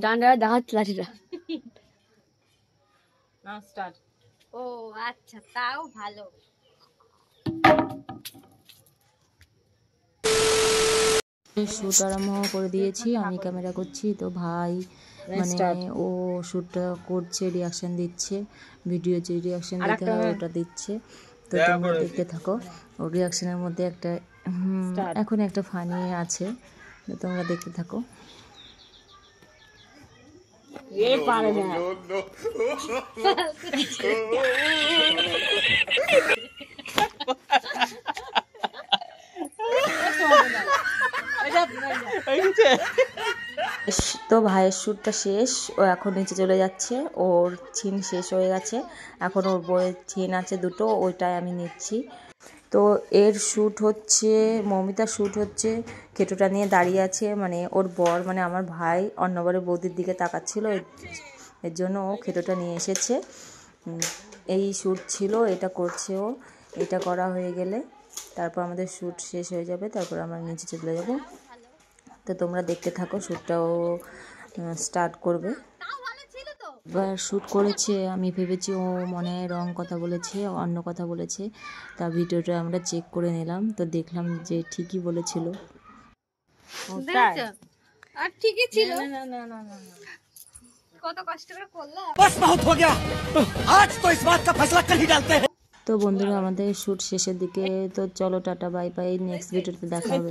ডান্ডা দেখাচ্ছে লাঠিটা। ও আচ্ছা, তাও ভালো। শ্যুট আরম্ভ করে দিয়েছি, আমি ক্যামেরা করছি, তো ভাই মানে ও শ্যুটটা করছে, রিয়াকশান দিচ্ছে, ভিডিও যে রিয়াকশান দিতে হয় ওটা দিচ্ছে। তো তোমরা দেখতে থাকো। ওর রিয়াকশানের মধ্যে একটা এখন একটা ফানি আছে, তো তোমরা দেখতে থাকো। পারে না। তো ভাইয়ের শ্যুটটা শেষ, ও এখন নিচে চলে যাচ্ছে, ওর ছিন শেষ হয়ে গেছে, এখন ওর বইয়ের ছিন আছে দুটো, ওইটাই আমি নিচ্ছি। তো এর শ্যুট হচ্ছে, মৌমিতার শ্যুট হচ্ছে, কেটোটা নিয়ে দাঁড়িয়ে আছে, মানে ওর বর মানে আমার ভাই অন্যবারে বৌদির দিকে তাকাচ্ছিল, এর জন্য ও খেটোটা নিয়ে এসেছে। এই শ্যুট ছিল, এটা করছে ও, এটা করা হয়ে গেলে তারপর আমাদের শ্যুট শেষ হয়ে যাবে, তারপর আমরা নিচে চলে যাব। তো তোমরা দেখতে থাকো, শ্যুটটাও স্টার্ট করবে। এবার শ্যুট করেছে, আমি ভেবেছি ও মনে হয় রং কথা বলেছে, অন্য কথা বলেছে, তা ভিডিওটা আমরা চেক করে নিলাম, তো দেখলাম যে ঠিকই বলেছিল। আর ঠিকই ছিল। কত কষ্ট করে করলাম। বাস বহুত হয়ে গয়া, আজ তো ইস বাত কা ফয়সলা কল হি ডালতে হ্যায়। তো বন্ধুরা, আমাদের শ্যুট শেষের দিকে, তো চলো টাটা বাই বাই, নেক্সট ভিডিওতে দেখা হবে।